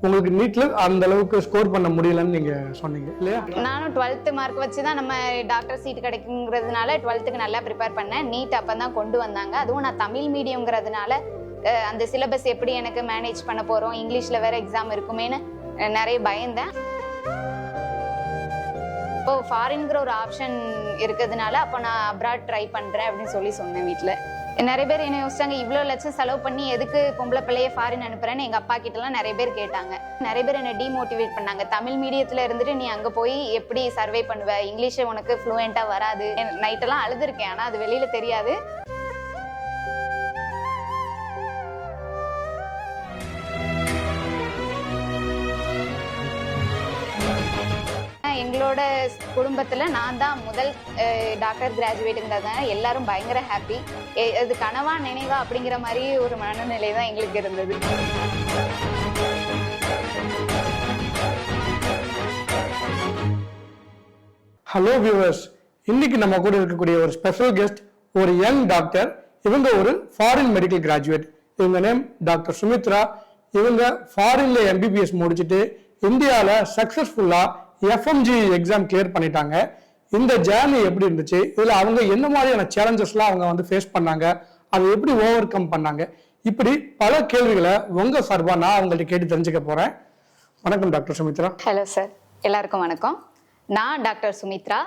உங்களுக்கு நீட்ல அந்த அளவுக்கு ஸ்கோர் பண்ண முடியலன்னு நீங்க சொன்னீங்க இல்லையா? நானும் 12th மார்க் வச்சு தான் நம்ம டாக்டர் சீட் கிடைக்குங்கிறதுனால 12th நல்லா ப்ரிப்பேர் பண்ணேன். நீட் அப்போ தான் கொண்டு வந்தாங்க. அதுவும் நான் தமிழ் மீடியம்ங்கிறதுனால அந்த சிலபஸ் எப்படி எனக்கு மேனேஜ் பண்ண போகிறோம், இங்கிலீஷில் வேற எக்ஸாம் இருக்குமேன்னு நிறைய பயந்தேன். இப்போ ஃபாரின்கிற ஒரு ஆப்ஷன் இருக்கிறதுனால அப்போ நான் அப்ராட் ட்ரை பண்ணுறேன் அப்படின்னு சொன்னேன் வீட்டில். நிறைய பேர் என்ன யோசிச்சாங்க, இவ்வளோ லட்சம் செலவு பண்ணி எதுக்கு பொம்பளை பிள்ளைய ஃபாரின் அனுப்புறேன்னு எங்கள் அப்பா கிட்டலாம் நிறைய பேர் கேட்டாங்க. நிறைய பேர் என்னை டிமோட்டிவேட் பண்ணாங்க. தமிழ் மீடியத்தில் இருந்துட்டு நீ அங்கே போய் எப்படி சர்வே பண்ணுவ, இங்கிலீஷை உனக்கு ஃப்ளூயண்ட்டாக வராது. நைட்டெல்லாம் அழுதுருக்கேன், ஆனால் அது வெளியில் தெரியாது. எங்களோட குடும்பத்துல நான் தான் முதல் டாக்டர் கிராஜுவேட்டுங்கிறதுனால எல்லாரும் பயங்கர ஹாப்பி. அது கனவா நினைவா அப்படிங்கிற மாதிரி ஒரு மனநிலை தான் எங்களுக்கு இருந்தது. ஹலோ வியூவர்ஸ், இன்னைக்கு நம்ம கூட இருக்கக்கூடிய ஒரு ஸ்பெஷல் கெஸ்ட் ஒரு யங் டாக்டர். இவங்க ஒரு ஃபாரின் மெடிக்கல் கிராஜுவேட். இவங்க நேம் டாக்டர் சுமித்ரா. இவங்க ஃபாரின்ல MBBS முடிச்சுட்டு இந்தியாவில் சக்சஸ்ஃபுல்லா FMG எக்ஸாம் கிளியர் பண்ணிட்டாங்க. இந்த ஜேர்னி எப்படி இருந்துச்சு, இதுல அவங்க என்ன மாதிரியான சேலஞ்சஸ்லாம் அவங்க வந்து ஃபேஸ் பண்ணாங்க, அதை எப்படி ஓவர் கம் பண்ணாங்க, இப்படி பல கேள்விகளை உங்க சார்பா நான் அவங்கள்ட்ட கேட்டு தெரிஞ்சுக்க போறேன். வணக்கம் டாக்டர் சுமித்ரா. ஹலோ சார், எல்லாருக்கும் வணக்கம். நான் டாக்டர் சுமித்ரா.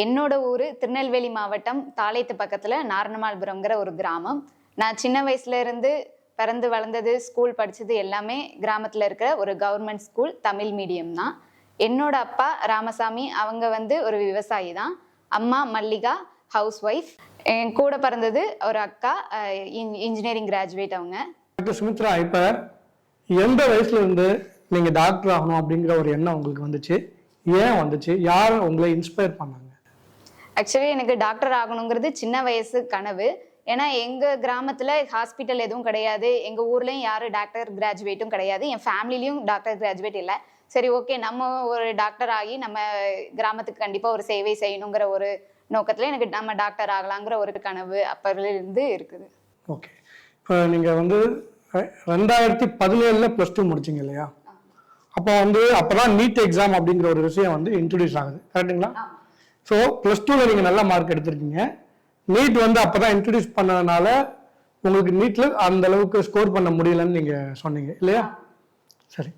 என்னோட ஊர் திருநெல்வேலி மாவட்டம் தாளைத்து பக்கத்துல நாரணமால்புரம்ங்கிற ஒரு கிராமம். நான் சின்ன வயசுல இருந்து பிறந்து வளர்ந்தது, ஸ்கூல் படிச்சது எல்லாமே கிராமத்துல இருக்கிற ஒரு கவர்மெண்ட் ஸ்கூல், தமிழ் மீடியம் தான். என்னோட அப்பா ராமசாமி, அவங்க வந்து ஒரு விவசாயி தான். அம்மா மல்லிகா, ஹவுஸ் ஒய்ஃப். என் கூட பிறந்தது ஒரு அக்கா, இன்ஜினியரிங் கிராஜுவேட் அவங்க. டாக்டர் சுமித்ரா, இப்ப எந்த வயசுல இருந்து நீங்க டாக்டர் ஆகணும் அப்படிங்கிற ஒரு எண்ணம் உங்களுக்கு வந்துச்சு? ஏன் வந்துச்சு? யார் உங்களை இன்ஸ்பயர் பண்ணாங்க? ஆக்சுவலி எனக்கு டாக்டர் ஆகணுங்கிறது சின்ன வயசு கனவு. ஏன்னா எங்க கிராமத்துல ஹாஸ்பிட்டல் எதுவும் கிடையாது, எங்க ஊர்லயும் யாரும் டாக்டர் கிராஜுவேட்டும் கிடையாது, என் ஃபேமிலிலையும் டாக்டர் கிராஜுவேட் இல்லை. சரி, ஓகே, நம்ம ஒரு டாக்டர் ஆகி நம்ம கிராமத்துக்கு கண்டிப்பா ஒரு சேவை செய்யணுங்கிற ஒரு நோக்கத்துல எனக்கு நம்ம டாக்டர் ஆகலாங்கிற ஒரு கனவு அப்பல இருந்து இருக்குது. ஓகே, இப்போ நீங்க வந்து 2017 +2 முடிச்சிங்க இல்லையா? அப்போ வந்து அப்பதான் நீட் எக்ஸாம் அப்படிங்கிற ஒரு விஷயம் வந்து இன்ட்ரடியூஸ் ஆகுது, கரெக்டுங்களா? ஸோ +2ல நீங்க நல்ல மார்க் எடுத்திருக்கீங்க. நீட் வந்து அப்பதான் இன்ட்ரடியூஸ் பண்ணதுனால உங்களுக்கு நீட்ல அந்த அளவுக்கு ஸ்கோர் பண்ண முடியலன்னு நீங்க சொன்னீங்க இல்லையா? சரி,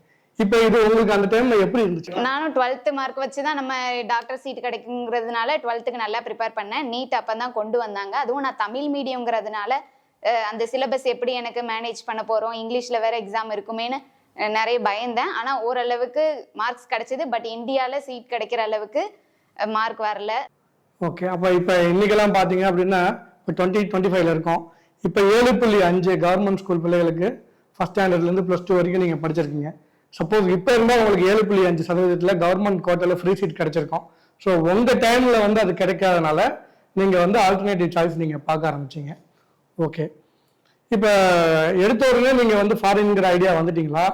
இப்போ இது உங்களுக்கு அந்த டைம்ல எப்படி இருந்துச்சு? நானும் 12th மார்க் வச்சு தான் நம்ம டாக்டர் சீட் கிடைக்குங்கிறதுனால 12th நல்லா ப்ரிப்பேர் பண்ணேன். நீட் அப்போ தான் கொண்டு வந்தாங்க. அதுவும் நான் தமிழ் மீடியம்ங்கிறதுனால அந்த சிலபஸ் எப்படி எனக்கு மேனேஜ் பண்ண போகிறோம், இங்கிலீஷில் வேற எக்ஸாம் இருக்குமேன்னு நிறைய பயந்தேன். ஆனால் ஓரளவுக்கு மார்க்ஸ் கிடைச்சிது. பட் இந்தியாவில் சீட் கிடைக்கிற அளவுக்கு மார்க் வரல. ஓகே, அப்போ இப்போ இன்னைக்கெல்லாம் பார்த்தீங்க அப்படின்னா இப்போ 2025 இருக்கோம். இப்போ 7.5 கவர்மெண்ட் ஸ்கூல் பிள்ளைகளுக்கு ஃபர்ஸ்ட் ஸ்டாண்டர்ட்லேருந்து +2 வரைக்கும் நீங்கள் படிச்சிருக்கீங்க. சப்போஸ் இப்போ இருந்தால் உங்களுக்கு 7.5% கவர்மெண்ட் கோட்டாவில் ஃப்ரீ சீட் கிடைச்சிருக்கோம். ஸோ உங்கள் டைமில் வந்து அது கிடைக்காதனால நீங்கள் வந்து ஆல்டர்னேட்டிவ் சாய்ஸ் நீங்கள் பார்க்க ஆரம்பிச்சிங்க. ஓகே, இப்போ எடுத்த உடனே நீங்கள் வந்து ஃபாரின்ங்கிற ஐடியா வந்துட்டீங்களா,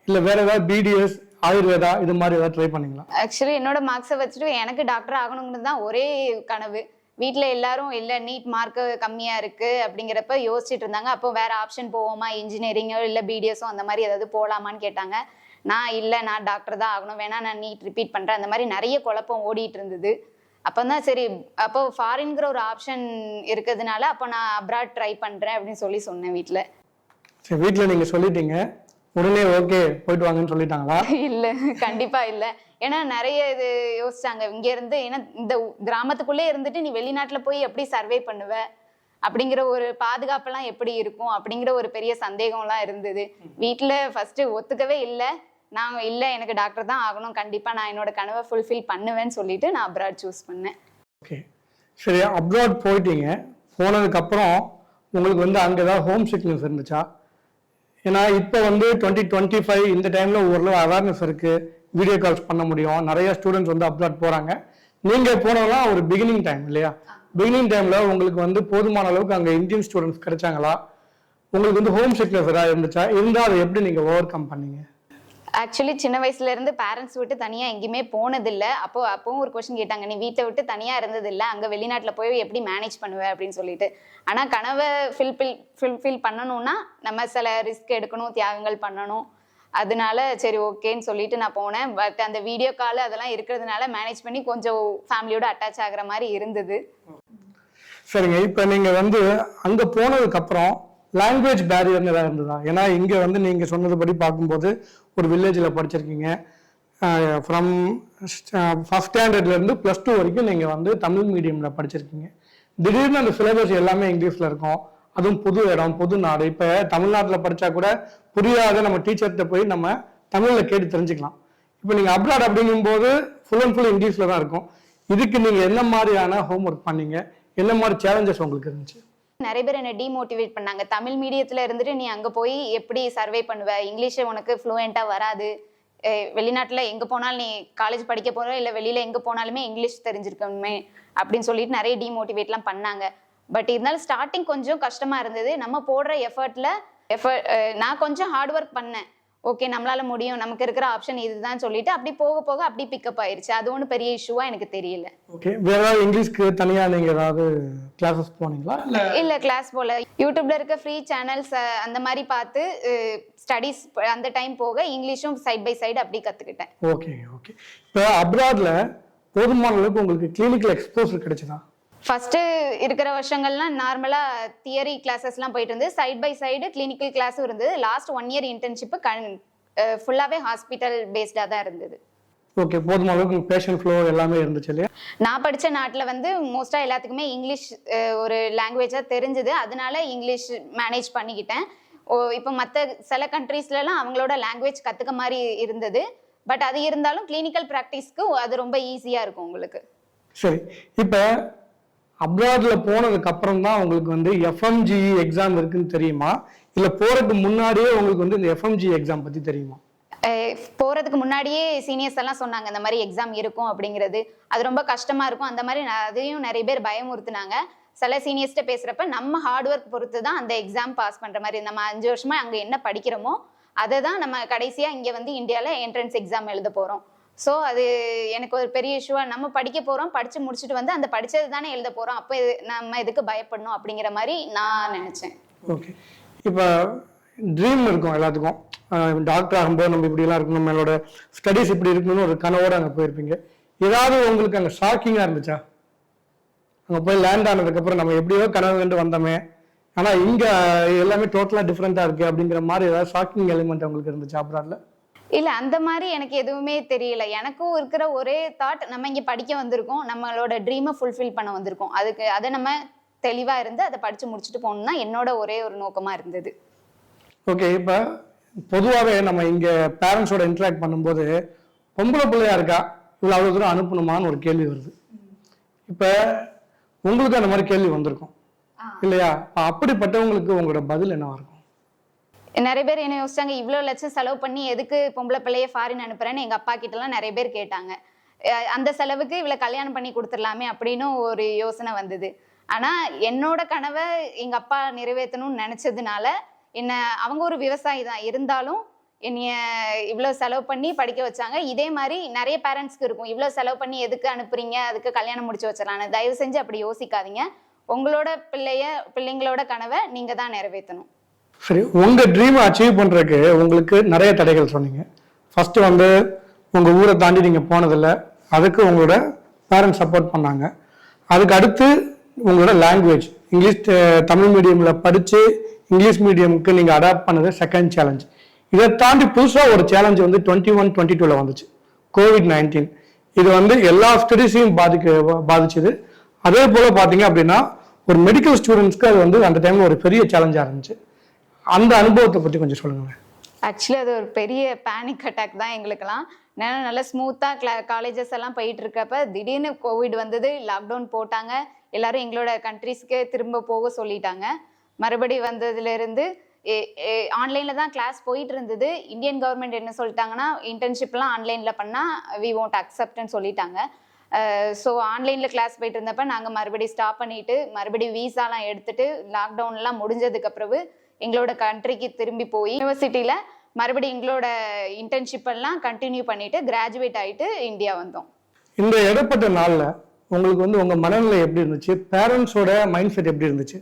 இல்லை வேற ஏதாவது BDS, ஆயுர்வேதா இது மாதிரி ஏதாவது ட்ரை பண்ணீங்களா? ஆக்சுவலி என்னோட மார்க்ஸை வச்சுட்டு எனக்கு டாக்டர் ஆகணுங்கிறது தான் ஒரே கனவு. வீட்டில் எல்லாரும் இல்லை நீட் மார்க்கு கம்மியாக இருக்குது அப்படிங்கிறப்ப யோசிச்சுட்டு இருந்தாங்க. அப்போ வேற ஆப்ஷன் போவோமா, இன்ஜினியரிங்கோ இல்லை BDSஓ அந்த மாதிரி ஏதாவது போகலாமான்னு கேட்டாங்க. நான் இல்லை, நான் டாக்டர் தான் ஆகணும், வேணா நான் நீட் ரிப்பீட் பண்ணுறேன், அந்த மாதிரி நிறைய குழப்பம் ஓடிட்டு இருந்தது. அப்போ தான் சரி, அப்போ ஃபாரின்கிற ஒரு ஆப்ஷன் இருக்கிறதுனால அப்போ நான் அப்ராட் ட்ரை பண்ணுறேன் அப்படின்னு சொன்னேன் வீட்டில். சரி, வீட்டில் நீங்கள் சொல்லிட்டீங்க, உடனே ஓகே போயிட்டு வாங்கன்னு சொல்லிட்டாங்களா? இல்லை, கண்டிப்பாக இல்லை. ஏன்னா நிறைய இது யோசிச்சாங்க. இங்கே இருந்து, ஏன்னா இந்த கிராமத்துக்குள்ளே இருந்துட்டு நீ வெளிநாட்டில் போய் எப்படி சர்வே பண்ணுவ அப்படிங்கிற ஒரு பாதுகாப்பெல்லாம் எப்படி இருக்கும் அப்படிங்கிற ஒரு பெரிய சந்தேகம்லாம் இருந்தது. வீட்டில் ஃபர்ஸ்ட் ஒத்துக்கவே இல்லை. நான் இல்லை, எனக்கு டாக்டர் தான் ஆகணும், கண்டிப்பாக நான் என்னோட கனவை ஃபுல்ஃபில் பண்ணுவேன்னு சொல்லிட்டு நான் அப்ராட் சூஸ் பண்ணேன். ஓகே, சரி, அப்ராட் போயிட்டீங்க. போனதுக்கப்புறம் உங்களுக்கு வந்து அங்கே ஏதாவது ஹோம் சிக்னஸ் இருந்துச்சா? ஏன்னா இப்போ வந்து 2025 இந்த டைமில் ஓரளவு அவேர்னஸ் இருக்குது, வீடியோ கால்ஸ் பண்ண முடியும், நிறைய ஸ்டூடெண்ட்ஸ் வந்து அப்ராட் போகிறாங்க. நீங்கள் போனதெல்லாம் ஒரு பிகினிங் டைம் இல்லையா? பிகினிங் டைமில் உங்களுக்கு வந்து போதுமான அளவுக்கு அங்கே இந்தியன் ஸ்டூடெண்ட்ஸ் கிடைச்சாங்களா? உங்களுக்கு வந்து ஹோம் சிக்னஸ் ஏதாவது இருந்துச்சா? இருந்தால் அதை எப்படி நீங்கள் ஓவர் கம் பண்ணீங்க? ஆக்சுவலி சின்ன வயசுல இருந்து பேரண்ட்ஸ் விட்டு தனியா எங்கேயுமே போனதில்லை. அப்பவும் ஒரு கொஸ்டின் கேட்டாங்க, நீ வீட்டை விட்டு தனியா இருந்ததில்லை, அங்க வெளிநாட்டுல போய் எப்படி மேனேஜ் பண்ணுவ அப்படின்னு சொல்லிட்டு. ஆனா கனவை ஃபுல்ஃபில் பண்ணணும்னா நம்ம சில ரிஸ்க் எடுக்கணும், தியாகங்கள் பண்ணணும். அதனால சரி ஓகேன்னு சொல்லிட்டு நான் போனேன். பட் அந்த வீடியோ கால் அதெல்லாம் இருக்கிறதுனால மேனேஜ் பண்ணி கொஞ்சம் ஃபேமிலியோட அட்டாச் ஆகுற மாதிரி இருந்தது. சரிங்க, இப்போ நீங்க வந்து அங்க போனதுக்கு அப்புறம் லாங்குவேஜ் பேரியர் ஏதாவது இருந்ததா? ஏன்னா இங்க வந்து நீங்க சொன்னதுபடி பார்க்கும்போது ஒரு வில்லேஜில் படிச்சிருக்கீங்க. ஃப்ரம் ஃபர்ஸ்ட் ஸ்டாண்டர்ட்ல இருந்து +2 வரைக்கும் நீங்க வந்து தமிழ் மீடியம்ல படிச்சிருக்கீங்க. திடீர்னு அந்த சிலபஸ் எல்லாமே இங்கிலீஷ்ல இருக்கும். அதுவும் புது இடம், புது நாடு. இப்ப தமிழ்நாட்டில் படிச்சா கூட புரியாத நம்ம டீச்சர்கிட்ட போய் நம்ம தமிழ்ல கேட்டு தெரிஞ்சுக்கலாம். இப்போ நீங்க அப்ராட் அப்படிங்கும்போது ஃபுல் அண்ட் ஃபுல் இங்கிலீஷ்ல தான் இருக்கும். இதுக்கு நீங்க என்ன மாதிரியான ஹோம்ஒர்க் பண்ணீங்க? என்ன மாதிரி சேலஞ்சஸ் உங்களுக்கு இருந்துச்சு? நிறைய பேர் என்ன டிமோட்டிவேட் பண்ணாங்க. தமிழ் மீடியத்துல இருந்துட்டு நீ அங்க போய் எப்படி சர்வே பண்ணுவ, இங்கிலீஷ் உனக்கு ஃப்ளூயண்டா வராது, வெளிநாட்டுல எங்க போனாலும் நீ காலேஜ் படிக்க போற இல்ல வெளியில எங்க போனாலுமே இங்கிலீஷ் தெரிஞ்சிருக்கணுமே அப்படின்னு சொல்லிட்டு நிறைய டிமோட்டிவேட்லாம் பண்ணாங்க. பட் இருந்தாலும் ஸ்டார்டிங் கொஞ்சம் கஷ்டமா இருந்தது. நம்ம போடுற எஃபர்ட்ல நான் கொஞ்சம் ஹார்ட் ஒர்க் பண்ணேன். ஓகே நம்மளால முடியும், நமக்கு இருக்கிற ஆப்ஷன் இதுதான் சொல்லிட்டு அப்படி போக போக அப்படி பிக்கப் ஆயிருச்சு. அது ஒன்றும் பெரிய இஷ்யூவா எனக்கு தெரியல. ஓகே, வேற ஏதாவது இங்கிலீஷ்க்கு தனியா நீங்க ஏதாவது கிளாஸஸ் போனீங்களா? இல்ல கிளாஸ் போல. யூடியூப்ல இருக்க ஃப்ரீ சேனல்ஸ் அந்த மாதிரி பார்த்து ஸ்டடீஸ் அந்த டைம் போக இங்கிலீஷும் சைட் பை சைடு அப்படி கத்துக்கிட்டேன். Okay okay. இப்போ அப்ராட்ல போதுமான அளவுக்கு உங்களுக்கு கிளினிக்கல் எக்ஸ்போசர் கிடைச்சதா? ஃபர்ஸ்ட் இருக்கிற வருஷங்கள்லாம் நார்மலா தியரி கிளாஸஸ்லாம் போயிட்டு இருந்து சைட் பை சைடு கிளினிக்கல் கிளாஸும் இருந்தது. லாஸ்ட் 1 இயர் இன்டர்ன்ஷிப் ஃபுல்லாவே ஹாஸ்பிட்டல் பேஸ்டா தான் இருந்தது. ஓகே, போதுமான அளவுக்கு பேஷண்ட் ஃப்ளோ எல்லாமே இருந்துச்சு இல்லையா? நான் படிச்ச நாட்டுல வந்து மோஸ்டா எல்லாத்துக்குமே இங்கிலீஷ் ஒரு லாங்குவேஜா தெரிஞ்சது. அதனால இங்கிலீஷ் மேனேஜ் பண்ணிக்கிட்டேன். இப்போ மற்ற சில கண்ட்ரீஸ்லாம் அவங்களோட லாங்குவேஜ் கத்துக்க மாதிரி இருந்தது. பட் அது இருந்தாலும் கிளினிக்கல் ப்ராக்டிஸ்க்கு அது ரொம்ப ஈஸியா இருக்கும் உங்களுக்கு. சரி, இப்போ அப்ராட்ல போனதுக்கு அப்புறம் தான் உங்களுக்கு வந்து எஃப்எம்ஜிஇ எக்ஸாம் இருக்குன்னு தெரியுமா, இல்ல போறதுக்கு முன்னாடியே உங்களுக்கு வந்து இந்த எஃப்எம்ஜிஇ எக்ஸாம் பத்தி தெரியுமா? போறதுக்கு முன்னாடியே சீனியர்ஸ் எல்லாம் சொன்னாங்க இந்த மாதிரி எக்ஸாம் இருக்கும் அப்படிங்கிறது. அது ரொம்ப கஷ்டமா இருக்கும் அந்த மாதிரி அதையும் நிறைய பேர் பயமுறுத்துனாங்க. சில சீனியர்ஸ்ட்ட பேசுறப்ப நம்ம ஹார்ட் ஒர்க் பொறுத்து தான் அந்த எக்ஸாம் பாஸ் பண்ற மாதிரி. நம்ம 5 வருஷமா அங்க என்ன படிக்கிறோமோ அதை தான் நம்ம கடைசியா இங்க வந்து இந்தியால என்ட்ரன்ஸ் எக்ஸாம் எழுத போறோம். ஸோ அது எனக்கு ஒரு பெரிய இஷ்யூவா, நம்ம படிக்க போறோம், படிச்சு முடிச்சுட்டு வந்து அந்த படிச்சது தானே எழுத போறோம், அப்போ நம்ம எதுக்கு பயப்படணும் அப்படிங்கிற மாதிரி நான் நினைச்சேன். ஓகே, இப்போ ட்ரீம் இருக்கும் எல்லாத்துக்கும். டாக்டர் ஆகும்போது நம்ம இப்படிலாம் இருக்கணும், நம்மளோட ஸ்டடீஸ் இப்படி இருக்கணும்னு ஒரு கனவோட அங்கே போயிருப்பீங்க. ஏதாவது உங்களுக்கு அங்கே ஷாக்கிங்காக இருந்துச்சா? அங்கே போய் லேண்ட் ஆனதுக்கப்புறம் நம்ம எப்படியோ கனவு கண்டு வந்தோமே, ஆனால் இங்கே எல்லாமே டோட்டலாக டிஃப்ரெண்ட்டாக இருக்குது அப்படிங்கிற மாதிரி ஏதாவது ஷாக்கிங் எலிமெண்ட் உங்களுக்கு இருந்துச்சா அப்ராட்ல? இல்ல அந்த மாதிரி எனக்கு எதுவுமே தெரியல. எனக்கும் இருக்கிற ஒரே தாட், நம்ம இங்க படிக்க வந்திருக்கோம், நம்மளோட ட்ரீமை ஃபுல்ஃபில் பண்ண வந்திருக்கோம், அதுக்கு அதை நம்ம தெளிவா இருந்து அதை படிச்சு முடிச்சுட்டு போகணும்னா என்னோட ஒரே ஒரு நோக்கமா இருந்தது. ஓகே, இப்போ பொதுவாகவே நம்ம இங்க பேரண்ட்ஸோட இன்டராக்ட் பண்ணும்போது பொம்பளை பிள்ளையா இருக்கா இவ்வளோ அவ்வளோ தூரம் அனுப்பணுமான்னு ஒரு கேள்வி வருது. இப்போ உங்களுக்கு அந்த மாதிரி கேள்வி வந்திருக்கும் இல்லையா? அப்படிப்பட்டவங்களுக்கு உங்களோட பதில் என்னவா இருக்கும்? நிறைய பேர் என்ன யோசிச்சாங்க, இவ்வளோ லட்சம் செலவு பண்ணி எதுக்கு பொம்பளை பிள்ளைய ஃபாரின் அனுப்புறேன்னு எங்க அப்பா கிட்டலாம் நிறைய பேர் கேட்டாங்க. அந்த செலவுக்கு இவ்வளோ கல்யாணம் பண்ணி கொடுத்துடலாமே அப்படின்னு ஒரு யோசனை வந்தது. ஆனா என்னோட கனவை எங்க அப்பா நிறைவேற்றணும்னு நினைச்சதுனால என்ன, அவங்க ஒரு விவசாயி தான் இருந்தாலும் என்னைய இவ்வளவு செலவு பண்ணி படிக்க வச்சாங்க. இதே மாதிரி நிறைய பேரண்ட்ஸ்க்கு இருக்கும், இவ்வளவு செலவு பண்ணி எதுக்கு அனுப்புறீங்க, அதுக்கு கல்யாணம் முடிச்சு வச்சிடலான்னு. தயவு செஞ்சு அப்படி யோசிக்காதீங்க. உங்களோட பிள்ளைங்களோட கனவை நீங்க தான் நிறைவேற்றணும். சரி, உங்க ட்ரீமை அச்சீவ் பண்றதுக்கு உங்களுக்கு நிறைய தடைகள் சொன்னீங்க. ஃபர்ஸ்ட் வந்து உங்க ஊரை தாண்டி நீங்க போனதில்லை, அதுக்கு உங்களோட பேரண்ட்ஸ் சப்போர்ட் பண்ணாங்க. அதுக்கு அடுத்து உங்களோட லாங்குவேஜ், இங்கிலீஷ் தமிழ் மீடியம்ல படிச்சு இங்கிலீஷ் மீடியமுக்கு நீங்க அடாப்ட் பண்ணது செகண்ட் சேலஞ்ச். இதை தாண்டி புதுசா ஒரு சேலஞ்ச் வந்து 21-22 வந்துச்சு, COVID-19. இது வந்து எல்லா ஸ்டடீஸையும் பாதிச்சது. அதே போல பாத்தீங்க அப்படின்னா ஒரு மெடிக்கல் ஸ்டூடெண்ட்ஸ்க்கு அது வந்து அந்த டைம்ல ஒரு பெரிய சேலஞ்சா இருந்துச்சு. அந்த அனுபவத்தை பத்தி கொஞ்சம் சொல்லுங்க. ஆக்சுவலி அது ஒரு பெரிய பேனிக் அட்டாக் தான் எங்களுக்கெல்லாம். நல்லா ஸ்மூத்தா காலேஜஸ் எல்லாம் போயிட்டு இருக்கப்ப திடீர்னு கோவிட் வந்தது, லாக்டவுன் போட்டாங்க, எல்லாரும் எங்களோட கண்ட்ரிஸ்க்கு திரும்ப போக சொல்லிட்டாங்க. மறுபடி வந்ததுல இருந்து ஆன்லைன்ல தான் கிளாஸ் போயிட்டு இருந்தது. இந்தியன் கவர்மெண்ட் என்ன சொல்லிட்டாங்கன்னா, இன்டர்ன்ஷிப்லாம் ஆன்லைன்ல பண்ணா வி வோன்ட் அக்செப்ட்னு சொல்லிட்டாங்க. ஸோ ஆன்லைன்ல கிளாஸ் போயிட்டு இருந்தப்ப நாங்கள் மறுபடியும் ஸ்டாப் பண்ணிட்டு மறுபடியும் வீசாலாம் எடுத்துட்டு லாக்டவுன்லாம் முடிஞ்சதுக்கு அப்புறம் எங்களோட கண்ட்ரிக்கு திரும்பி போய் யூனிவர்சிட்டியில மறுபடியும் எங்களோட இன்டர்ன்ஷிப் எல்லாம் கண்டினியூ பண்ணிட்டு கிராஜுவேட் ஆயிட்டு இந்தியா வந்தோம். இந்த இடப்பட்ட நாள்ல உங்களுக்கு வந்து உங்க மனநிலை எப்படி இருந்துச்சு? பேரண்ட்ஸோட மைண்ட் செட் எப்படி இருந்துச்சு?